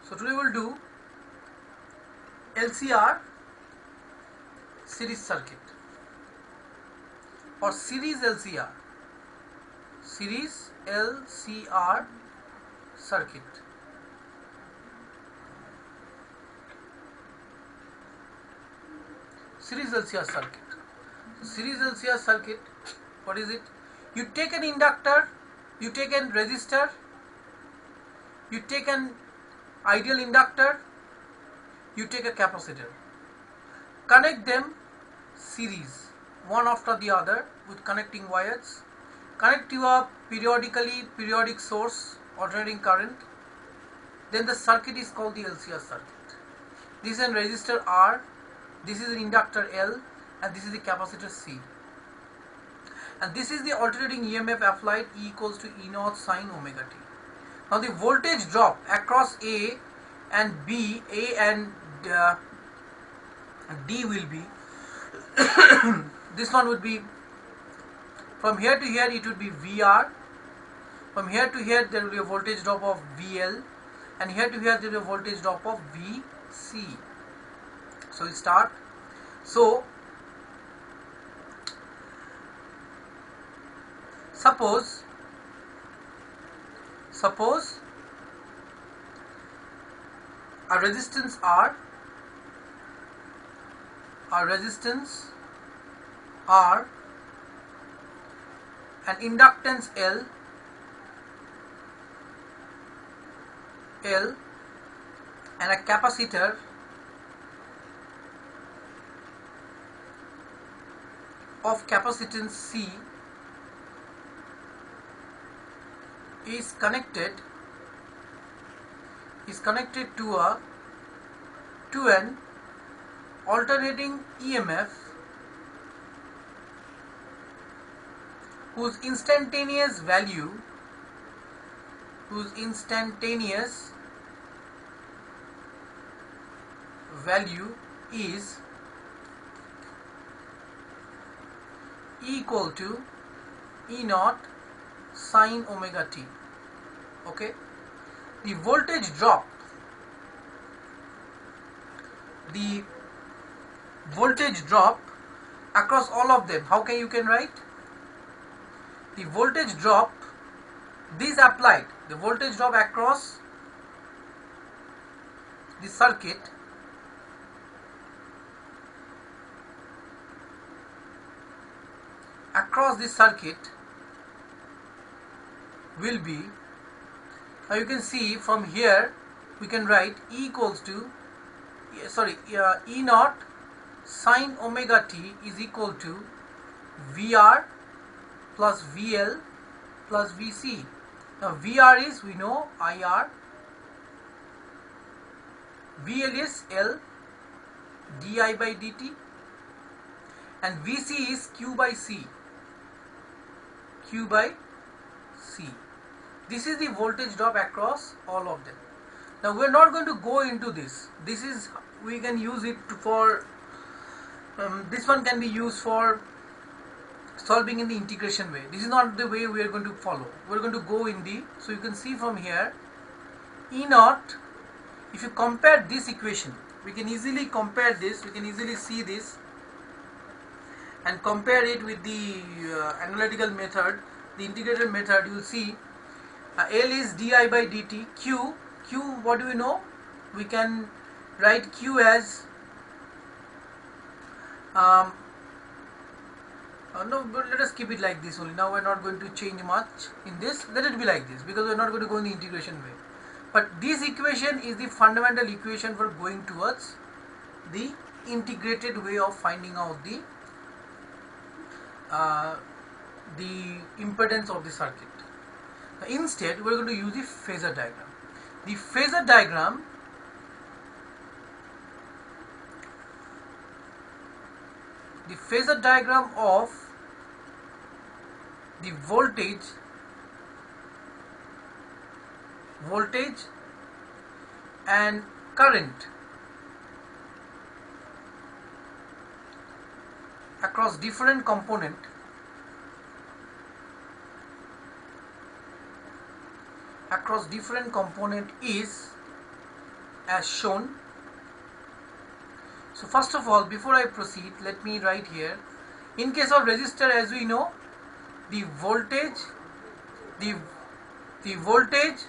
So today we'll do LCR series circuit or series LCR circuit. Series LCR circuit. So series LCR circuit, what is it? You take an inductor, you take a resistor, you take an ideal inductor, you take a capacitor, connect them series one after the other with connecting wires, connect to a periodic source alternating current, then the circuit is called the LCR circuit. This is a resistor R, this is an inductor L, and this is the capacitor C, and this is the alternating EMF applied E equals to E naught sine omega t. Now the voltage drop across A and B, A and D will be this one would be from here to here, it would be VR. From here to here there will be a voltage drop of VL, and here to here there will be a voltage drop of VC. So we start. So suppose a resistance R, an inductance L, and a capacitor of capacitance C is connected to an alternating EMF whose instantaneous value is equal to E naught sine omega t. Okay, the voltage drop across all of them, how can you write the voltage drop, this applied, the voltage drop across the circuit will be, now you can see from here we can write E equals to E naught sine omega t is equal to VR plus VL plus VC. Now VR is, we know, IR, VL is L di by dt, and VC is Q by C. This is the voltage drop across all of them. Now we are not going to go into this. This is, we can use it for this one can be used for solving in the integration way. This is not the way we are going to follow. We are going to go in the, so you can see from here E naught, if you compare this equation, we can easily compare this, we can easily see this and compare it with the analytical method, the integrated method. You will see L is di by dt, Q, what do we know? We can write Q as no, but let us keep it like this only. Now we are not going to change much in this. Let it be like this because we are not going to go in the integration way. But this equation is the fundamental equation for going towards the integrated way of finding out the impedance of the circuit. Now instead we are going to use the phasor diagram. The phasor diagram of the voltage and current across different component is as shown. So first of all, before I proceed, let me write here. In case of resistor, as we know, the voltage, the voltage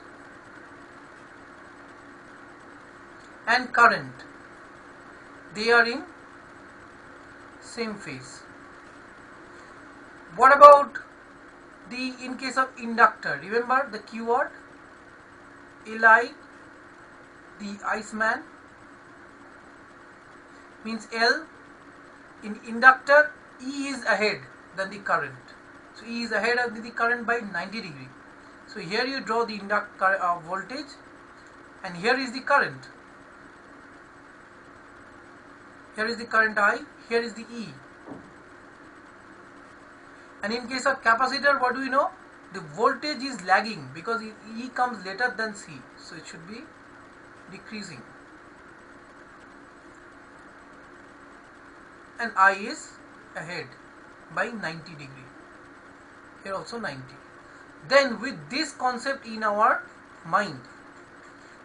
and current, they are in same phase. What about the in case of inductor? Remember the keyword Li, the Iceman, means L. In inductor, E is ahead than the current. So E is ahead of the current by 90 degree. So here you draw the voltage, and here is the current. Here is the current I, here is the E. And in case of capacitor, what do we know? The voltage is lagging because E comes later than C. So it should be decreasing. And I is ahead by 90 degree. Here also 90. Then with this concept in our mind,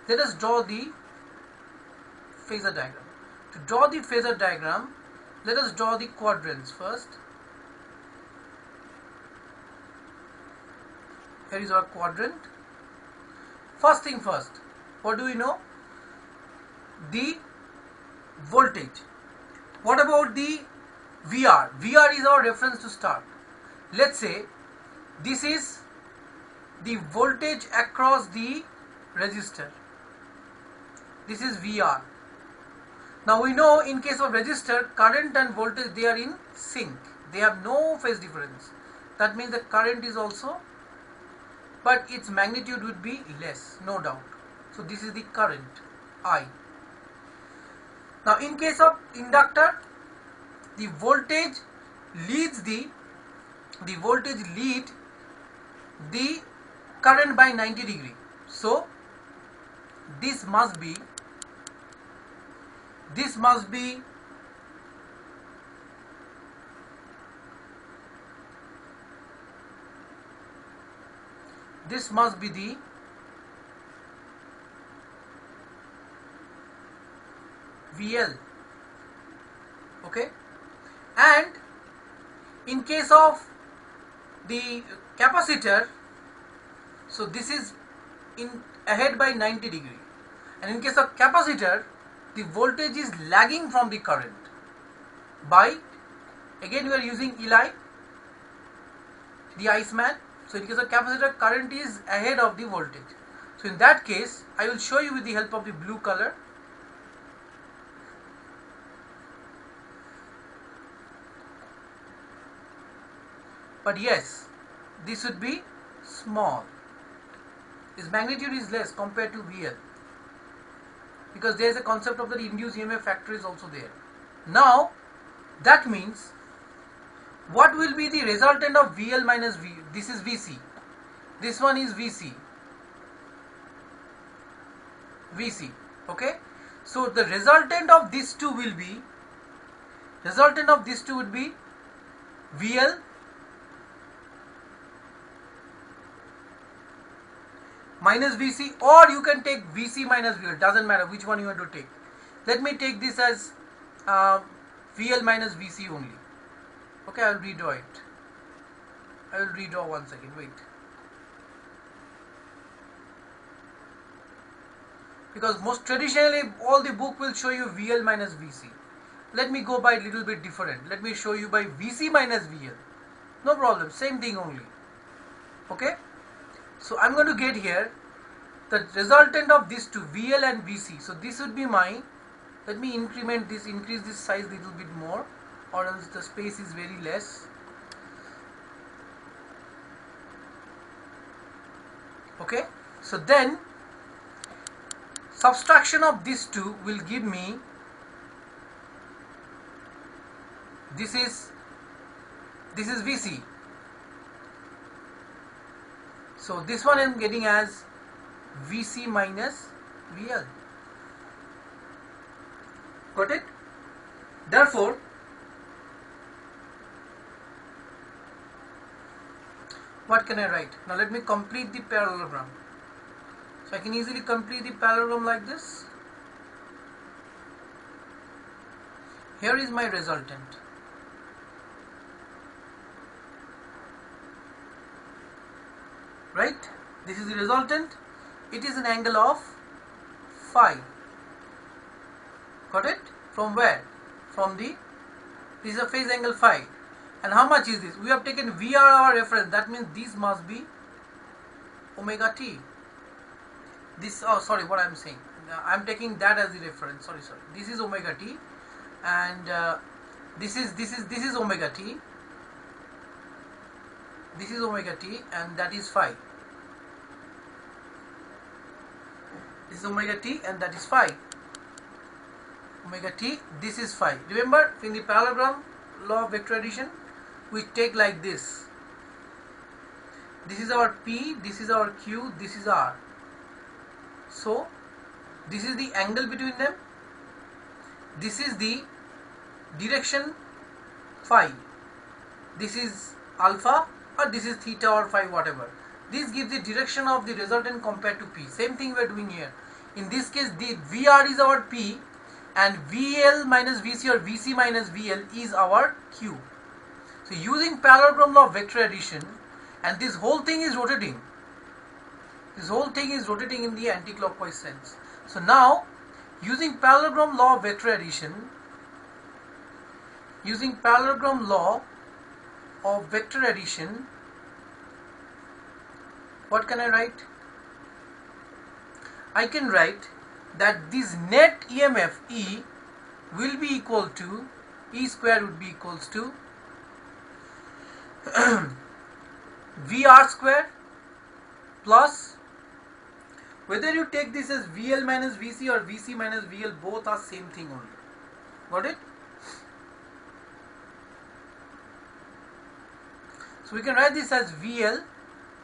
let us draw the phasor diagram. To draw the phasor diagram, let us draw the quadrants first. Here is our quadrant. First thing first, what do we know? The voltage. What about the VR? VR is our reference to start. Let's say this is the voltage across the resistor. This is VR. Now we know in case of resistor, current and voltage, they are in sync. They have no phase difference. That means the current is also, but its magnitude would be less, no doubt. So this is the current, I. Now in case of inductor, the voltage leads the current by 90 degree. So this must be the VL. Okay, and in case of the capacitor, so this is in ahead by 90 degree, and in case of capacitor, the voltage is lagging from the current by, again we are using Eli, the Iceman. So in case of capacitor, current is ahead of the voltage. So in that case, I will show you with the help of the blue color. But yes, this would be small. Its magnitude is less compared to VL, because there is a concept of the induced EMF factor is also there. Now that means what will be the resultant of VL minus V? This is VC. This one is VC. Okay. So the resultant of these two would be VL minus VC, or you can take VC minus VL, doesn't matter which one you want to take. Let me take this as VL minus VC only. Okay, I will redraw it. I will redraw one second, wait. Because most traditionally all the book will show you VL minus VC. Let me go by a little bit different. Let me show you by VC minus VL. No problem, same thing only. Okay. So I'm going to get here the resultant of these two, VL and VC. So this would be my, let me increment this, increase this size little bit more, or else the space is very less. Okay. So then subtraction of these two will give me, this is VC. So this one I am getting as VC minus VL. Got it? Therefore, what can I write? Now let me complete the parallelogram. So I can easily complete the parallelogram like this. Here is my resultant. Right? This is the resultant. It is an angle of phi. Got it? From where? From the, this is a phase angle phi. And how much is this? We have taken VR our reference. That means this must be omega t. This, oh sorry, what I am saying. I am taking that as the reference. Sorry. This is omega t, and this is omega t. This is omega t, and that is phi. This is omega t, and that is phi. Omega t, this is phi. Remember, in the parallelogram law of vector addition, we take like this. This is our P, this is our Q, this is R. So, this is the angle between them. This is the direction phi. This is alpha, or this is theta or phi, whatever. This gives the direction of the resultant compared to P. Same thing we are doing here. In this case, the VR is our P, and VL minus VC or VC minus VL is our Q. So using parallelogram law of vector addition, and this whole thing is rotating. This whole thing is rotating in the anti-clockwise sense. So now, using parallelogram law of vector addition, what can I write? I can write that this net EMF E will be equal to, E square would be equals to VR square plus, whether you take this as VL minus VC or VC minus VL, both are same thing only. Got it? So we can write this as VL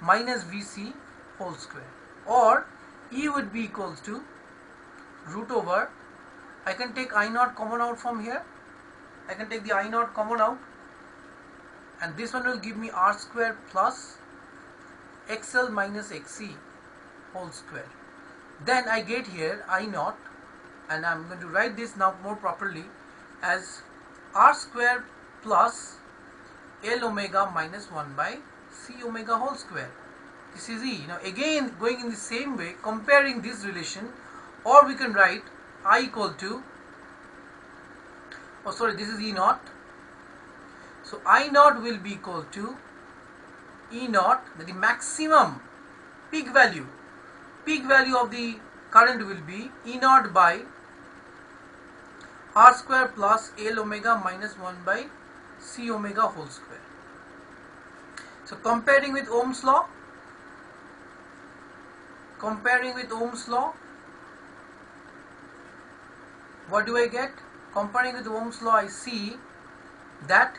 minus VC whole square, or E would be equals to root over, I can take I naught common out from here. I can take the I naught common out, and this one will give me R square plus XL minus XC whole square. Then I get here I naught, and I am going to write this now more properly as R square plus L omega minus 1 by C omega whole square. This is E. Now again, going in the same way, comparing this relation, or we can write I equal to, oh sorry, this is E naught. So I naught will be equal to E naught, the maximum peak value of the current will be E naught by R square plus L omega minus 1 by C omega whole square. So comparing with Ohm's law, what do I get? Comparing with Ohm's law, I see that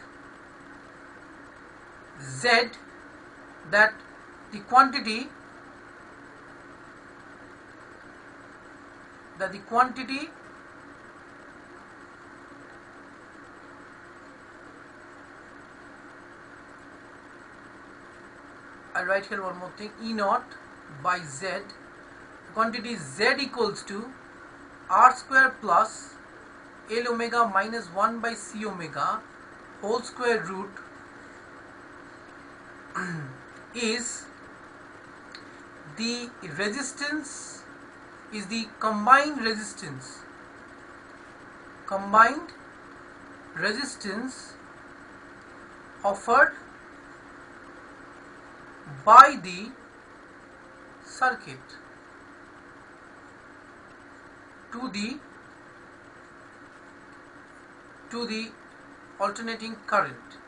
Z, that the quantity I'll write here one more thing, E naught by Z, quantity Z equals to R square plus L omega minus 1 by C omega whole square root is the resistance, is the combined resistance offered by the circuit to the alternating current.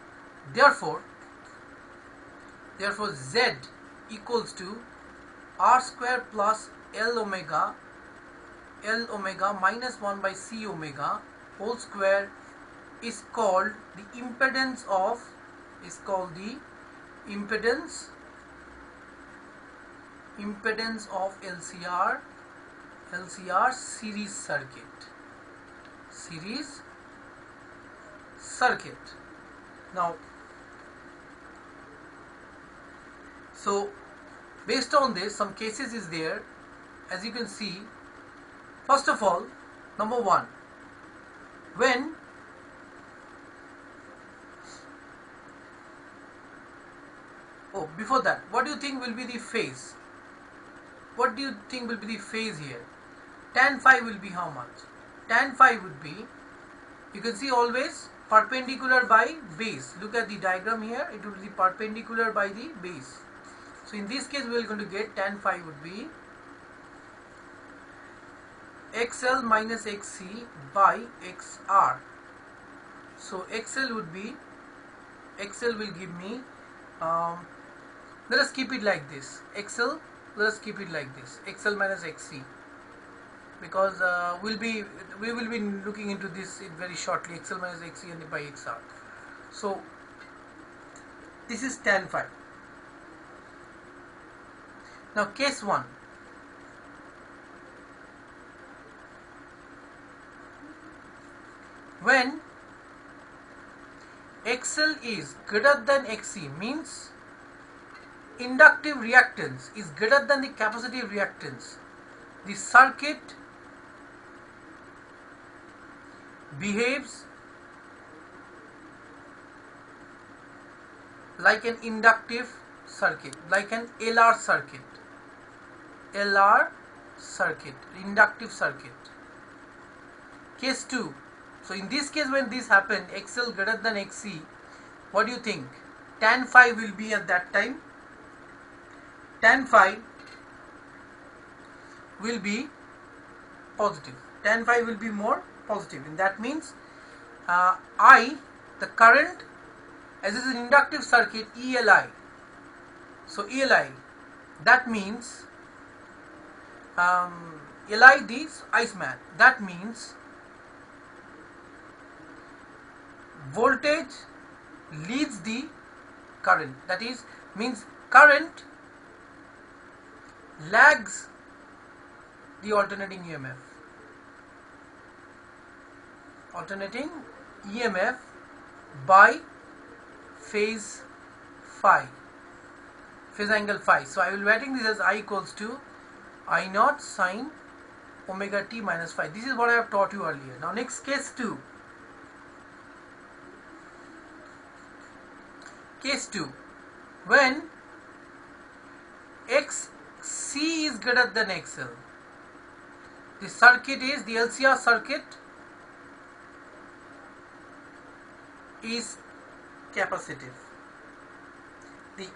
Therefore Z equals to R square plus L omega minus 1 by C omega whole square is called the impedance of LCR series circuit. Now, so based on this, some cases is there, as you can see. First of all, number one, when Oh, before that, what do you think will be the phase? What do you think will be the phase here? Tan phi will be how much? Tan phi would be, you can see, always perpendicular by base. Look at the diagram here, it will be perpendicular by the base. So in this case we are going to get tan phi would be XL minus XC by XR. So XL would be, XL will give me, let us keep it like this, XL, let us keep it like this, XL minus XC, because we will be looking into this very shortly, XL minus XC and by XR. So this is tan phi. Now case 1, when XL is greater than XC, means inductive reactance is greater than the capacitive reactance, the circuit behaves like an inductive circuit, like an LR circuit, inductive circuit. Case 2, so in this case when this happened, XL greater than XC, what do you think? Tan phi will be at that time, tan phi will be positive, tan phi will be more positive, and that means the current, as is an inductive circuit, ELI, so ELI, that means Li this Iceman, that means voltage leads the current, that is means current lags the alternating EMF by phase angle phi. So I will be writing this as I equals to I naught sine omega t minus phi. This is what I have taught you earlier. Now next, case 2. Case 2, when XC is greater than XL, the circuit is, the LCR circuit is capacitive. The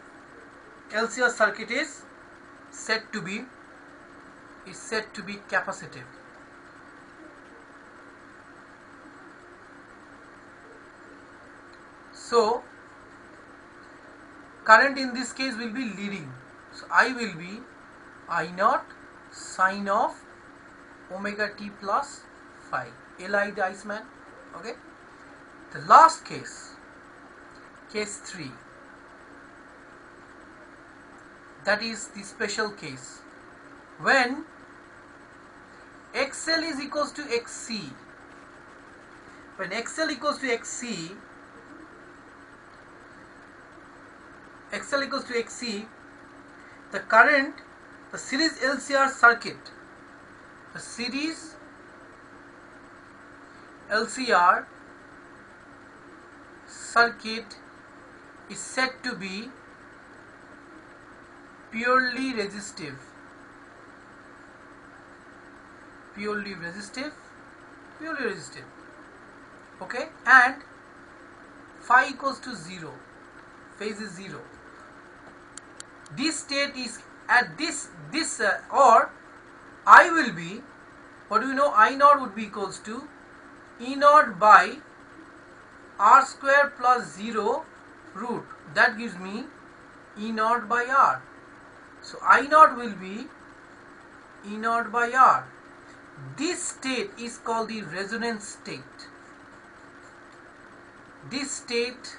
LCR circuit is said to be capacitive. So current in this case will be leading. So I will be I naught sine of omega t plus phi, Li the Iceman. Okay. The last case, case 3, that is the special case when XL is equals to XC. When XL equals to XC, the current, the series LCR circuit, the series LCR circuit is said to be purely resistive. Okay, and phi equals to 0, phase is 0. This state is at this or I will be, what do you know, I naught would be equals to E naught by R square plus 0 root, that gives me E naught by R. So I naught will be E naught by R. This state is called the resonance state. This state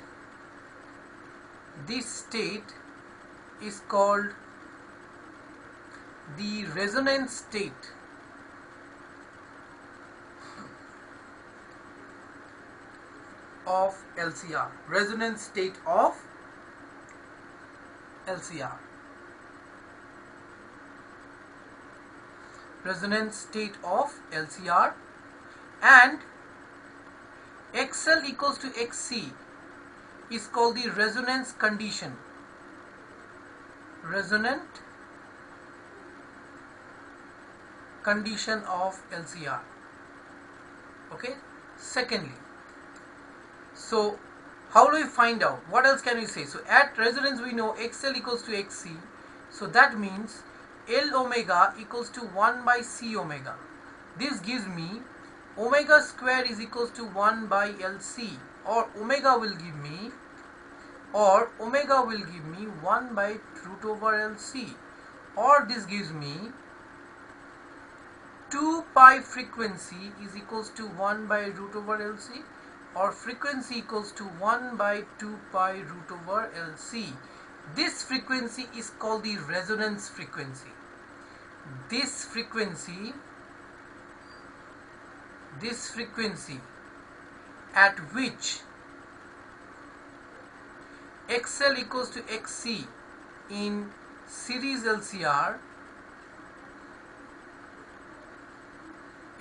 is called the resonance state. Of LCR, resonance state of LCR, resonance state of LCR, and XL equals to XC is called the resonance condition. resonant condition of LCR. Okay. Secondly, so how do we find out? What else can we say? So at resonance we know XL equals to XC. So that means L omega equals to 1 by C omega. This gives me omega square is equals to 1 by LC, or omega will give me 1 by root over LC, or this gives me 2 pi frequency is equals to 1 by root over LC, or frequency equals to 1 by 2 pi root over LC. This frequency is called the resonance frequency. This frequency at which XL equals to XC in series LCR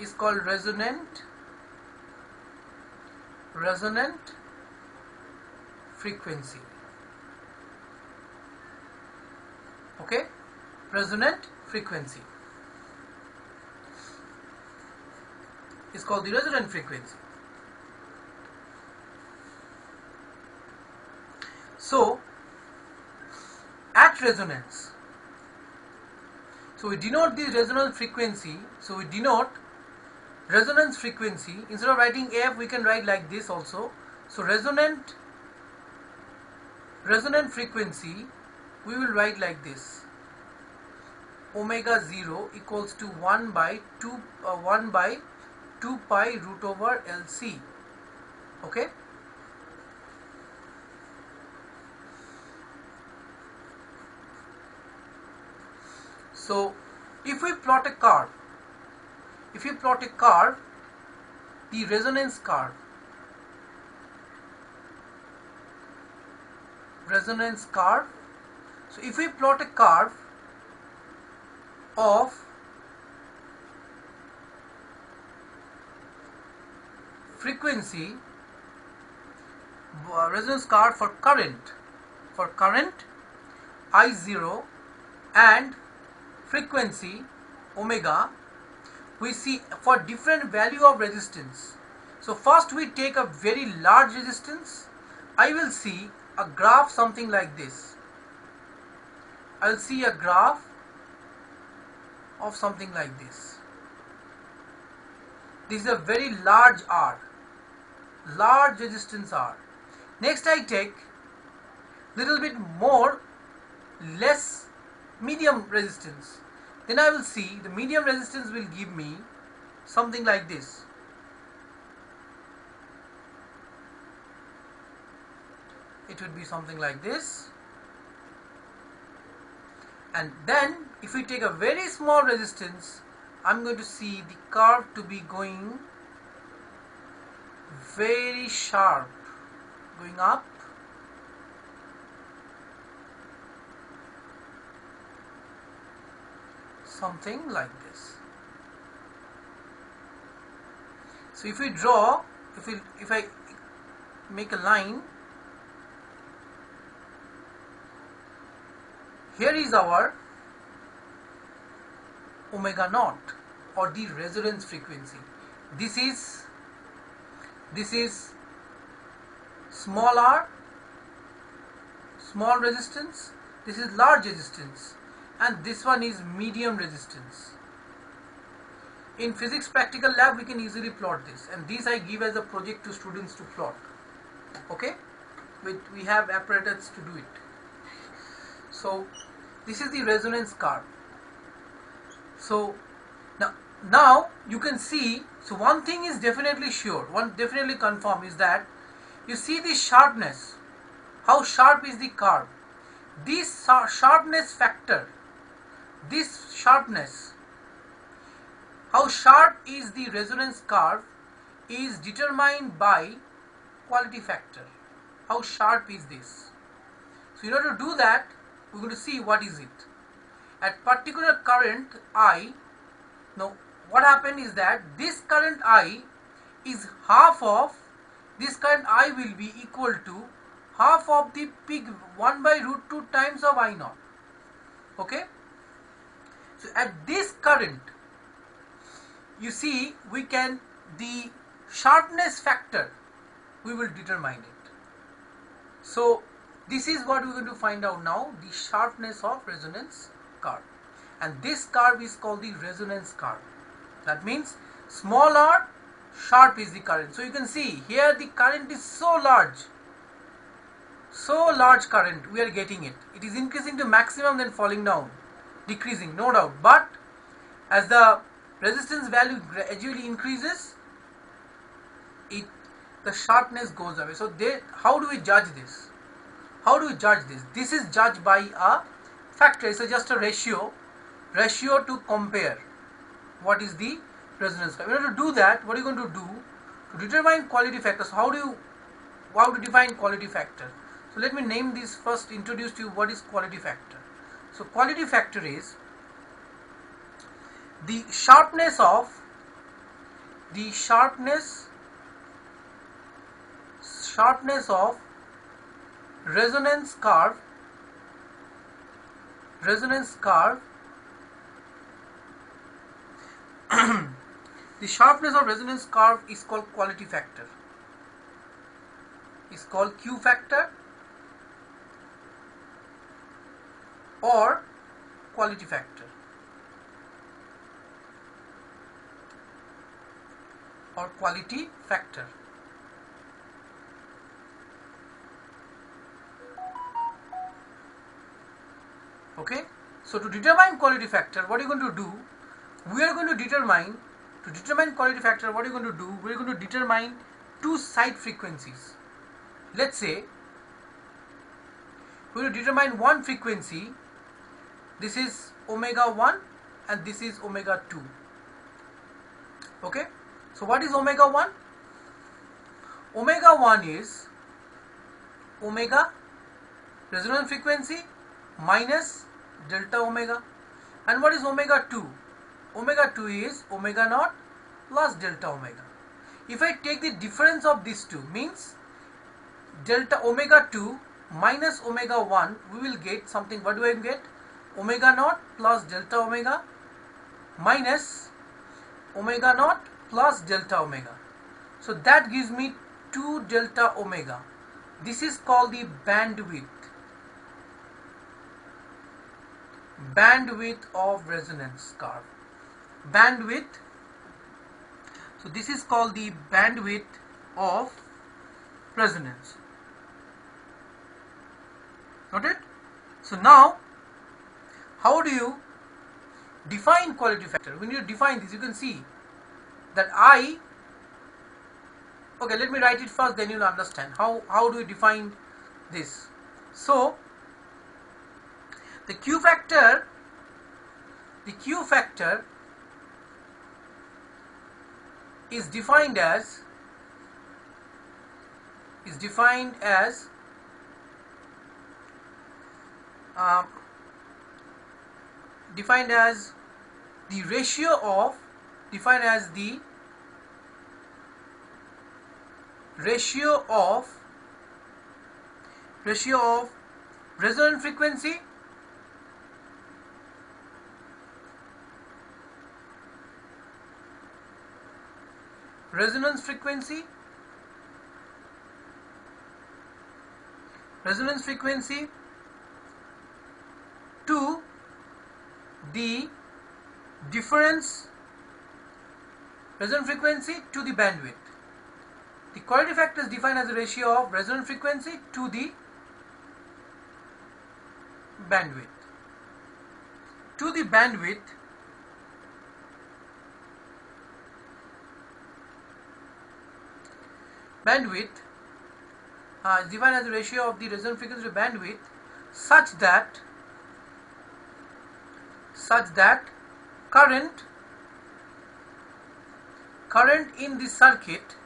is called resonant frequency. Okay, resonant frequency is called the resonant frequency. So at resonance, so we denote the resonance frequency. So we denote resonance frequency, instead of writing F we can write like this also. So resonant frequency we will write like this: omega 0 equals to 1 by 2 pi root over LC. Okay. So if we plot a curve, the resonance curve, so if we plot a curve of frequency, resonance curve for current I0 and frequency omega, we see for different value of resistance. So first we take a very large resistance. I will see a graph something like this. I will see a graph of something like this. This is a very large R, large resistance R. Next I take little bit more, less medium resistance. Then I will see the medium resistance will give me something like this. It would be something like this. And then if we take a very small resistance, I'm going to see the curve to be going very sharp, going up, something like this. So if we draw, if I make a line, here is our omega naught, or the resonance frequency. This is small r, small resistance. This is large resistance, and this one is medium resistance. In physics practical lab we can easily plot this, and these I give as a project to students to plot. Okay, we have apparatus to do it. So this is the resonance curve. So now you can see, so one thing is definitely sure, one definitely confirm, is that you see the sharpness, how sharp is the curve. This sharpness factor, this sharpness, how sharp is the resonance curve, is determined by quality factor. How sharp is this? So in order to do that, we're going to see what is it. At particular current I, now what happened is that this current I is half of, this current I will be equal to half of the peak 1 by root 2 times of I naught. Okay, so at this current, you see, we can, the sharpness factor, we will determine it. So this is what we're going to find out now, the sharpness of resonance curve, and this curve is called the resonance curve. That means small r, sharp is the current. So you can see here the current is so large current we are getting it. It is increasing to maximum, then falling down, decreasing, no doubt. But as the resistance value gradually increases, the sharpness goes away. So how do we judge this? How do we judge this? This is judged by a factor. It's just a ratio to compare what is the resonance curve. In order to do that, what are you going to do to determine quality factors? How to define quality factor? So let me name this first, introduce to you what is quality factor. So quality factor is the sharpness of resonance curve the sharpness of resonance curve is called quality factor, is called Q factor or quality factor or quality factor. Okay, so to determine quality factor, what are you going to do? We are going to determine, to determine quality factor, what are you going to do? We are going to determine two side frequencies. Let's say we will determine one frequency. This is omega 1 and this is omega 2. Okay, so what is omega 1? Omega 1 is omega resonance frequency minus delta omega. And what is omega 2? Omega 2 is omega naught plus delta omega. If I take the difference of these two, means delta omega 2 minus omega 1, we will get something. What do I get? Omega naught plus delta omega minus omega naught plus delta omega. So that gives me 2 delta omega. This is called the bandwidth of resonance curve. Bandwidth. So this is called the bandwidth of resonance. Got it? So now, how do you define quality factor? When you define this, you can see that okay, let me write it first, then you'll understand how do we define this. So the Q factor is defined as the ratio of resonant frequency resonance frequency to the difference resonant frequency to the bandwidth. The quality factor is defined as a ratio of resonant frequency to the bandwidth. Bandwidth is defined as a ratio of the resonant frequency to bandwidth such that current in the circuit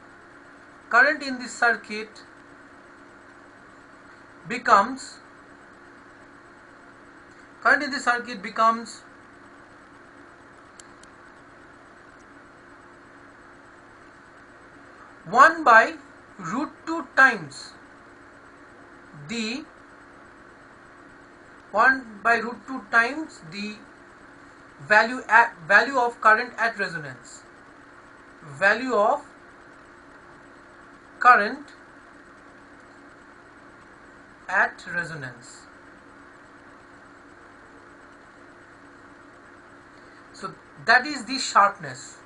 becomes 1 by root 2 times the 1 by root 2 times the value of current at resonance. Value of current at resonance. So that is the sharpness.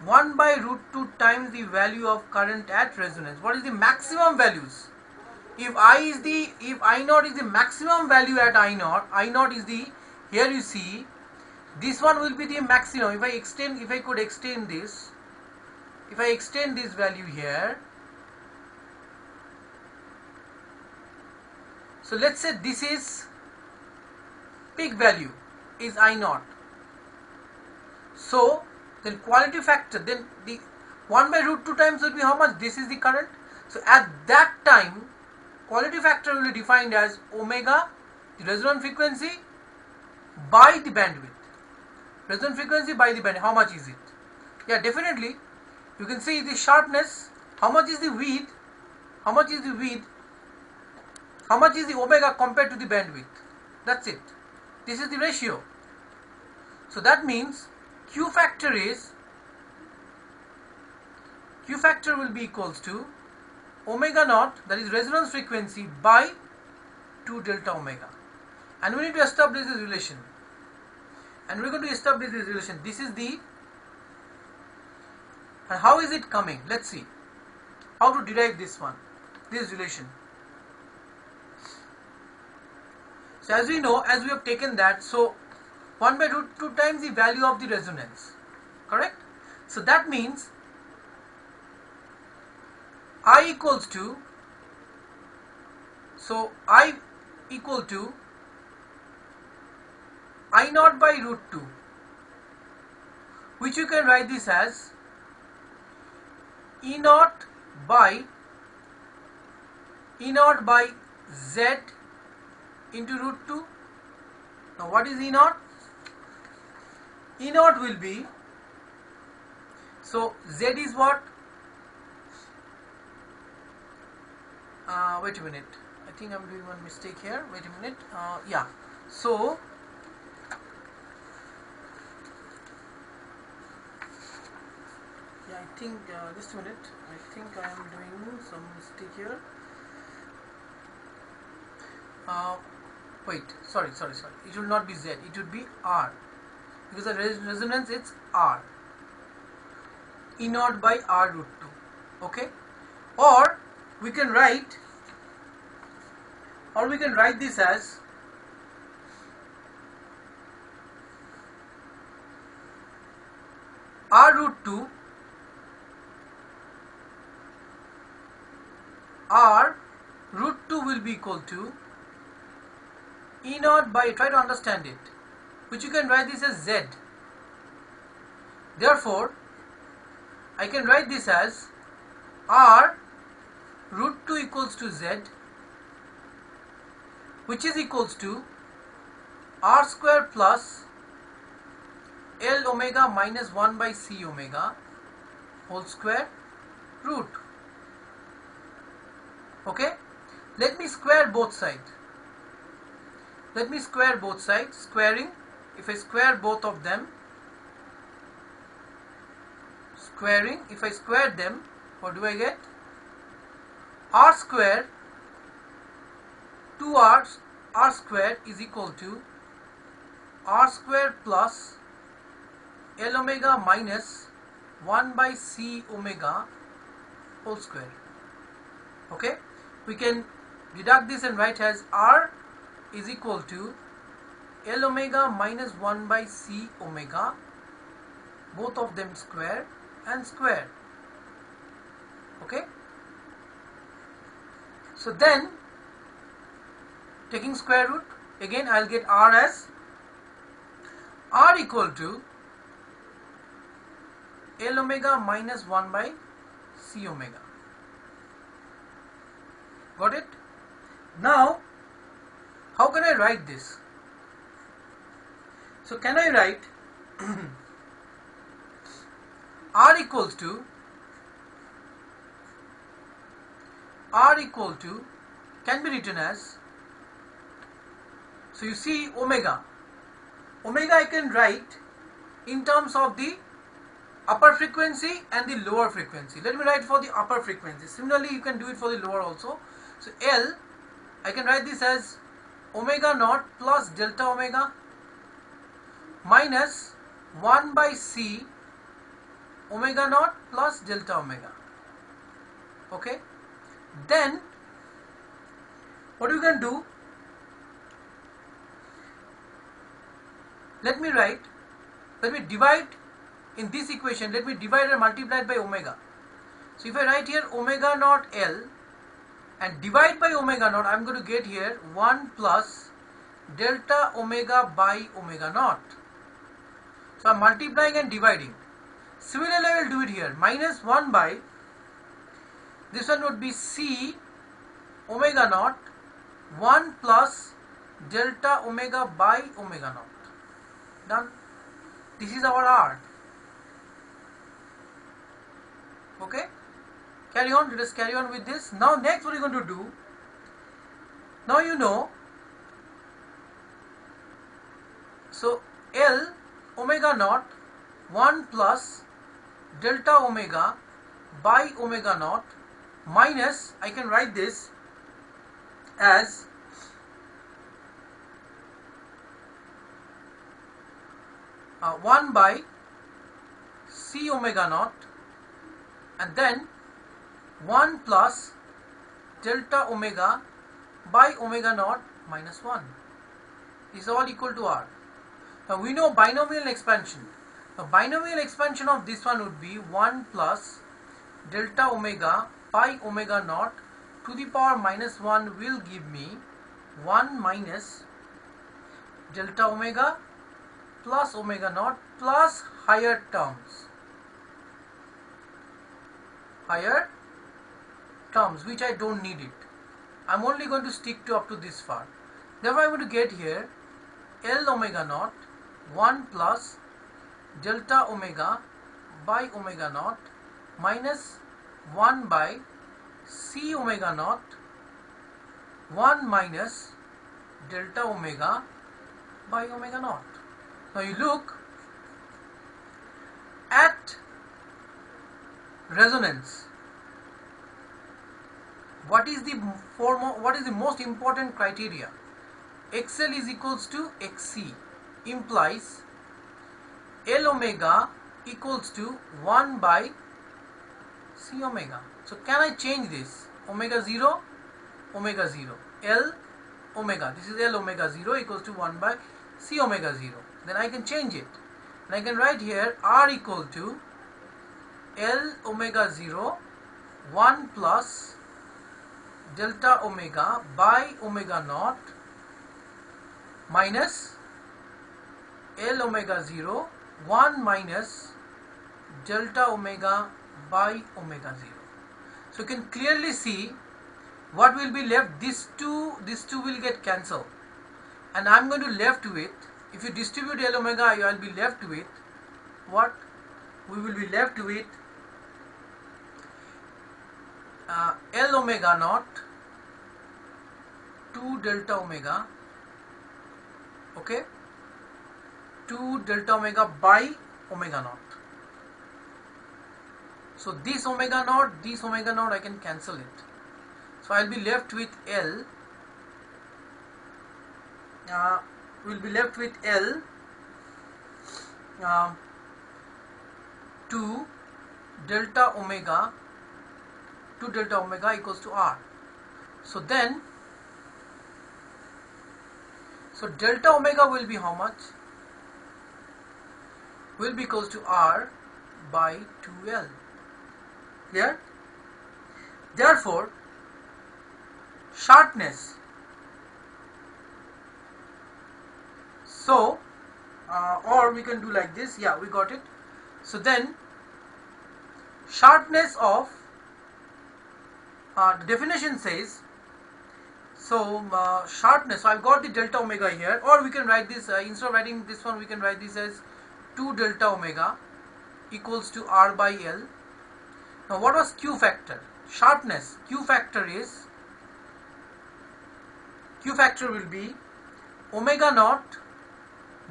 1 by root 2 times the value of current at resonance. What is the maximum values? If I naught is the maximum value at I naught is the, here you see, this one will be the maximum. If I could extend this, if I extend this value here, so let's say this is peak value is I naught. So then quality factor, then the 1 by root 2 times will be how much? This is the current. So at that time, quality factor will be defined as omega, the resonant frequency, by the bandwidth. Resonant frequency by the bandwidth. How much is it? Yeah, definitely. You can see the sharpness. How much is the width? How much is the width? How much is the omega compared to the bandwidth? That's it. This is the ratio. So that means Q factor will be equals to omega naught, that is resonance frequency, by 2 delta omega. And we need to establish this relation. And we're going to establish this relation. This is the, and how is it coming? Let's see how to derive this one, this relation. So as we know, as we have taken that, so 1 by root 2 times the value of the resonance, correct? So that means I equals to, so I equal to I naught by root 2, which you can write this as E naught by Z into root 2. Now what is E naught? E naught will be, so Z is what? Wait a minute, I think I'm doing one mistake here. Wait a minute. Yeah, so yeah, I think just a minute, I think I am doing some mistake here. Wait, sorry, it will not be Z, it would be R, because the resonance it's R. E naught by R root 2. Okay, or we can write this as R root 2 will be equal to E naught by, try to understand it, which you can write this as Z. Therefore I can write this as R root 2 equals to Z, which is equals to R square plus L omega minus 1 by C omega whole square root. Okay, let me square both sides. Squaring, if I square both of them, if I square them, what do I get? R square 2R square is equal to R square plus L omega minus 1 by C omega whole square. Okay, we can deduct this and write as R is equal to L omega minus 1 by C omega, both of them square and square. Okay, so then taking square root, again I'll get R as R equal to L omega minus 1 by C omega. Got it? Now how can I write this? So can I write R equal to can be written as So you see omega I can write in terms of the upper frequency and the lower frequency. Let me write for the upper frequency. Similarly you can do it for the lower also. So L, I can write this as omega naught plus delta omega minus 1 by C omega naught plus delta omega. Okay, then what you can do, let me divide in this equation, let me divide and multiply by omega. So if I write here omega naught L and divide by omega naught, I am going to get here 1 plus delta omega by omega naught. So I am multiplying and dividing. Similarly I will do it here, minus 1 by, this one would be C omega naught 1 plus delta omega by omega naught. Done. This is our R. Okay, carry on, let us carry on with this. Now next what are you going to do, now you know, so L omega naught 1 plus delta omega by omega naught minus, I can write this as uh, 1 by C omega naught and then 1 plus delta omega by omega naught minus 1 is all equal to R. Now we know binomial expansion. The binomial expansion of this one would be 1 plus delta omega by omega naught to the power minus 1 will give me 1 minus delta omega plus omega naught plus higher terms which I don't need it. I am only going to stick to up to this far. Therefore I am going to get here L omega naught 1 plus delta omega by omega naught minus 1 by C omega naught 1 minus delta omega by omega naught. Now you look at resonance. What is the most important criteria? XL is equals to XC implies L omega equals to 1 by C omega. So can I change this? Omega 0, L omega, this is L omega 0 equals to 1 by C omega 0. Then I can change it. And I can write here R equal to L omega 0 1 plus delta omega by omega naught minus L omega 0 1 minus delta omega by omega 0. So you can clearly see what will be left. These two will get cancelled and I am going to left with, if you distribute L omega, I will be left with what? We will be left with L omega naught 2 delta omega, okay, 2 delta omega by omega naught. So this omega naught I can cancel it. So I will be left with L, will be left with L 2 delta omega equals to R. So then, so delta omega will be how much? Will be equals to R by 2L. Clear? Therefore, sharpness. So, or we can do like this. Yeah, we got it. So then, sharpness of the definition says, so sharpness, so I've got the delta omega here, or we can write this, instead of writing this one, we can write this as 2 delta omega equals to R by L. Now what was Q factor? Sharpness, Q factor will be omega naught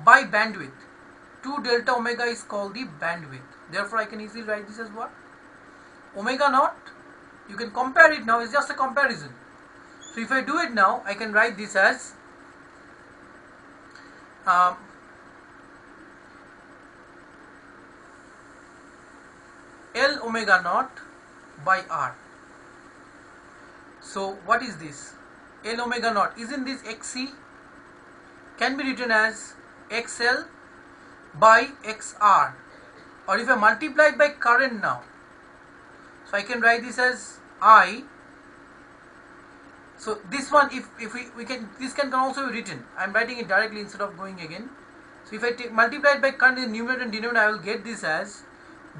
by bandwidth. 2 delta omega is called the bandwidth. Therefore, I can easily write this as what? Omega naught, you can compare it now, it's just a comparison. So if I do it now, I can write this as L omega naught by R. So what is this? L omega naught, isn't this XC? Can be written as XL by XR, or if I multiply it by current now, so I can write this as I. So this one, if we can, this can also be written, I am writing it directly instead of going again. So if I multiply it by current in numerator and denominator, I will get this as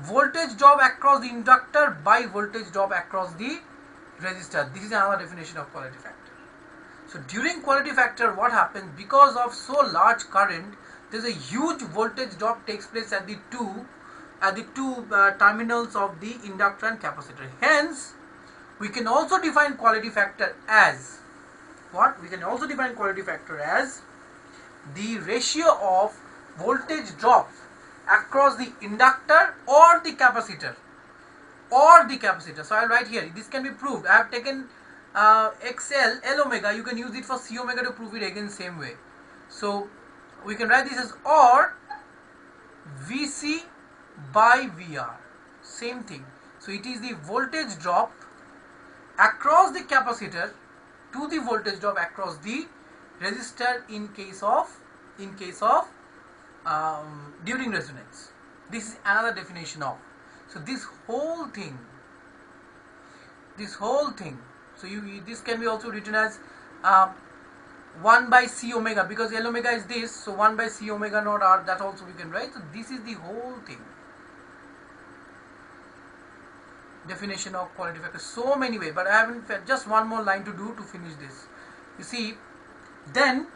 voltage drop across the inductor by voltage drop across the resistor. This is another definition of quality factor. So during quality factor, what happens, because of so large current, there is a huge voltage drop takes place at the two terminals of the inductor and capacitor. Hence, we can also define quality factor as what? We can also define quality factor as the ratio of voltage drop across the inductor or the capacitor. So I will write here, this can be proved. I have taken XL, L omega, you can use it for C omega to prove it again same way. So we can write this as or VC by VR, same thing. So it is the voltage drop across the capacitor to the voltage drop across the resistor in case of during resonance. This is another definition of. So this whole thing. So this can be also written as 1 by C omega, because L omega is this, so 1 by C omega naught R, that also we can write. So this is the whole thing. Definition of quality factor. So many ways, but I haven't, just one more line to do to finish this. You see, then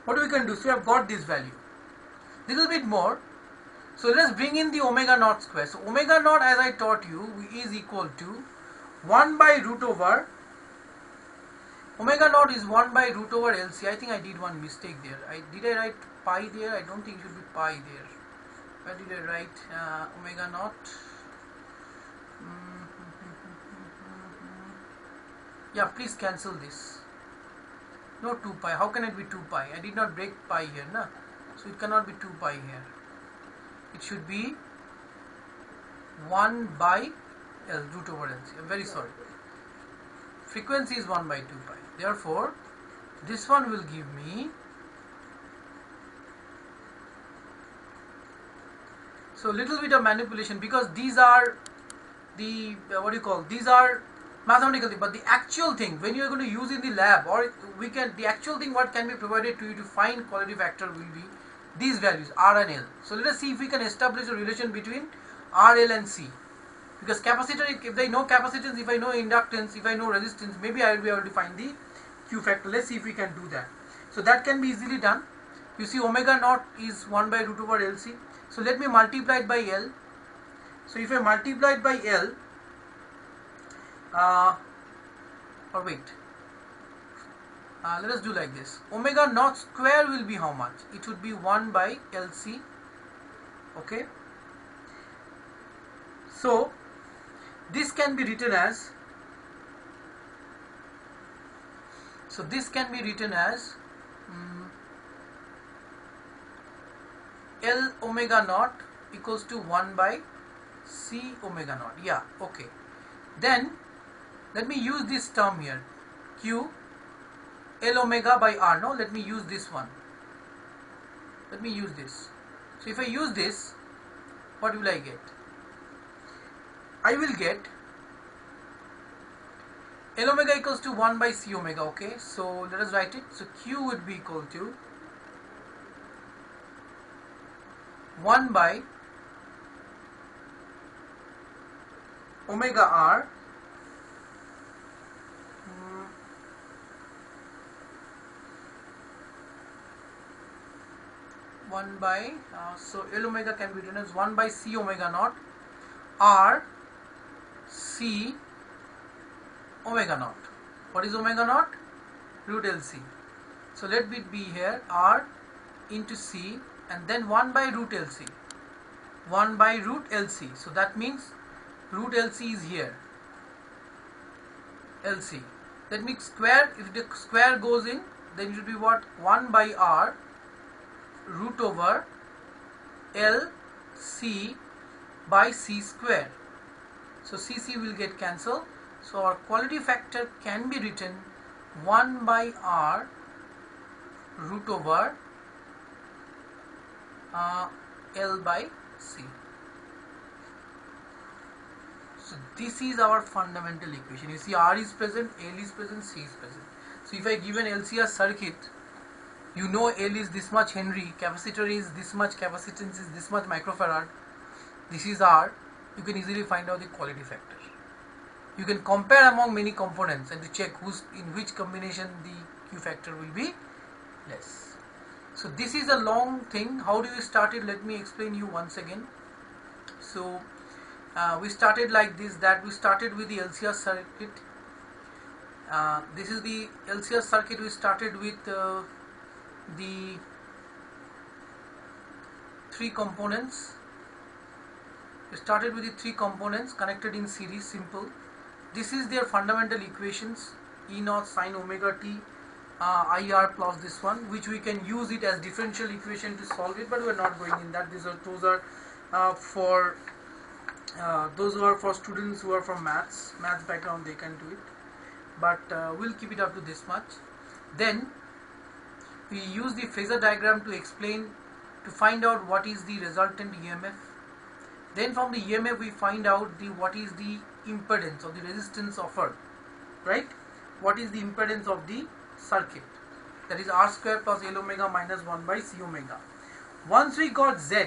what we can do? So we have got this value. Little bit more. So let us bring in the omega naught square. So omega naught, as I taught you, is equal to 1 by root over, omega naught is 1 by root over LC. I think I did one mistake there. Did I write pi there? I don't think it should be pi there. Where did I write omega naught? Yeah, please cancel this. No 2 pi. How can it be 2 pi? I did not break pi here, na? So it cannot be 2 pi here. It should be 1 by L, root over LC. I'm very sorry. Frequency is 1 by 2 pi. Therefore, this one will give me, so little bit of manipulation, because these are the these are mathematical thing, but the actual thing when you are going to use in the lab, or the actual thing what can be provided to you to find quality factor will be these values R and L. So let us see if we can establish a relation between R, L and C, because capacitor, if I know capacitance, if I know inductance, if I know resistance, maybe I will be able to find the Q factor. Let's see if we can do that. So that can be easily done. You see, omega naught is 1 by root over LC. So let me multiply it by L. So if I multiply it by L, let us do like this. Omega naught square will be how much? It would be 1 by LC. Okay. So this can be written as, L omega naught equals to 1 by C omega naught. Yeah, okay. Then let me use this term here, Q, L omega by R. No, let me use this one. Let me use this. So if I use this, what will I get? I will get L omega equals to 1 by C omega. Okay, so let us write it. So Q would be equal to 1 by omega R 1 by so L omega can be written as 1 by C omega naught R C omega naught. What is omega naught? Root LC. So let it be here R into C and then 1 by root LC. 1 by root LC. So that means root LC is here. LC. That means square, if the square goes in, then it will be what? 1 by R root over LC by C square. So CC will get cancelled. So our quality factor can be written 1 by R root over L by C. So this is our fundamental equation. You see R is present, L is present, C is present. So if I give an LCR circuit, you know L is this much Henry, capacitor is this much, capacitance is this much microfarad, this is R, you can easily find out the quality factor. You can compare among many components and to check in which combination the Q factor will be less. So this is a long thing. How do we start it? Let me explain you once again. So we started like this, that we started with the LCR circuit. This is the LCR circuit. We started with the 3 components. We started with the 3 components connected in series, simple. This is their fundamental equations, E naught sine omega t IR plus this one, which we can use it as differential equation to solve it, but we are not going in that. Those are for students who are from maths background, they can do it, but we'll keep it up to this much. Then we use the phasor diagram to explain, to find out what is the resultant EMF. Then from the EMF we find out what is the impedance or the resistance offered, right? What is the impedance of the circuit? That is R square plus L omega minus 1 by C omega. Once we got Z,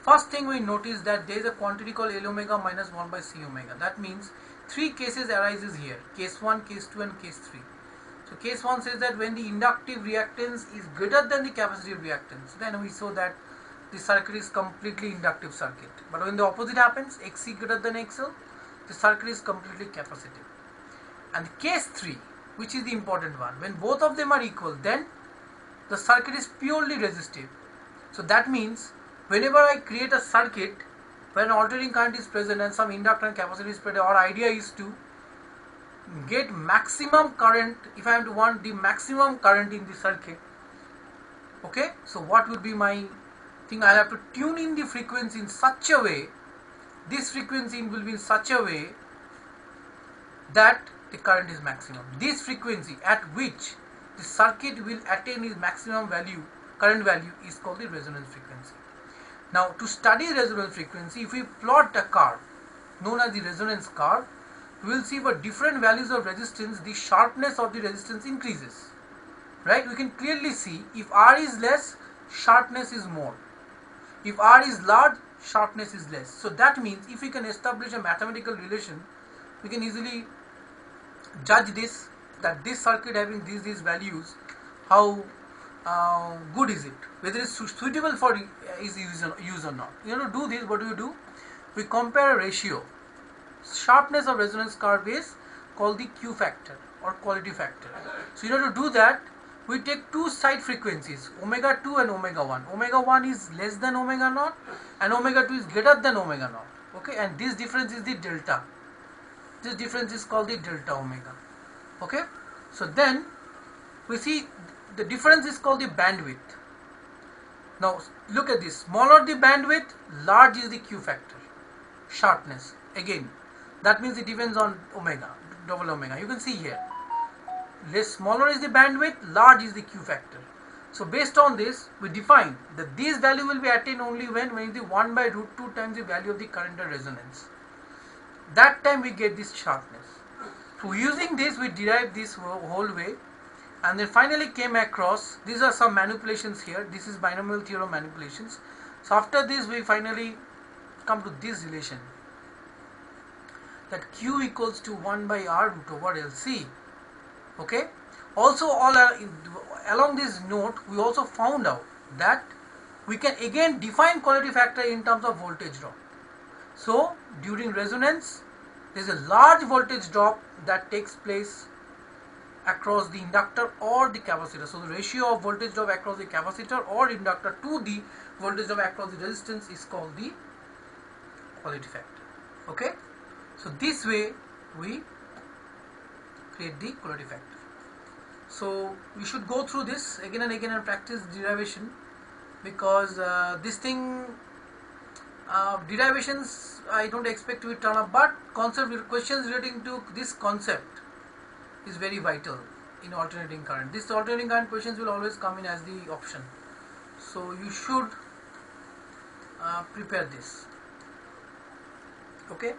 first thing we notice that there is a quantity called L omega minus 1 by C omega. That means 3 cases arises here, case 1, case 2 and case 3. So case 1 says that when the inductive reactance is greater than the capacitive reactance, then we saw that the circuit is completely inductive circuit. But when the opposite happens, XC greater than XL, the circuit is completely capacitive. And case 3, which is the important one, when both of them are equal, then the circuit is purely resistive. So that means whenever I create a circuit where an alternating current is present and some inductor and capacitor is present, our idea is to get maximum current. If I want the maximum current in the circuit, okay, so what would be my thing? I have to tune in the frequency in such a way, this frequency will be in such a way that the current is maximum. This frequency at which the circuit will attain its maximum value, current value, is called the resonance frequency. Now to study resonance frequency, if we plot a curve known as the resonance curve, we will see for different values of resistance, the sharpness of the resistance increases, right? We can clearly see if R is less, sharpness is more. If R is large, sharpness is less. So that means if we can establish a mathematical relation, we can easily judge this, that this circuit having these values, how good is it, whether it's suitable for use or not. You know, to do this, what do we do? We compare a ratio. Sharpness of resonance curve is called the Q factor or quality factor. So in order to do that, we take 2 side frequencies, omega 2 and omega 1. Omega 1 is less than omega naught and omega 2 is greater than omega naught. Okay, and this difference is the delta. This difference is called the delta omega. Okay, so then we see the difference is called the bandwidth. Now look at this, smaller the bandwidth, large is the Q factor. Sharpness, again, that means it depends on omega, double omega. You can see here, smaller is the bandwidth, large is the Q factor. So based on this, we define that this value will be attained only when it is 1 by root 2 times the value of the current and resonance. That time we get this sharpness. So using this, we derive this whole way, and then finally came across, these are some manipulations here. This is binomial theorem manipulations. So after this, we finally come to this relation, that Q equals to 1 by R root over LC. Okay. Also, along this note, we also found out that we can again define quality factor in terms of voltage drop. So during resonance, there is a large voltage drop that takes place across the inductor or the capacitor. So the ratio of voltage drop across the capacitor or inductor to the voltage drop across the resistance is called the polarity factor. Okay, so this way we create the polarity factor. So we should go through this again and again and practice derivation, because this thing derivations I don't expect to be turn up, but questions relating to this concept is very vital in alternating current. This alternating current questions will always come in as the option, so you should prepare this. Okay.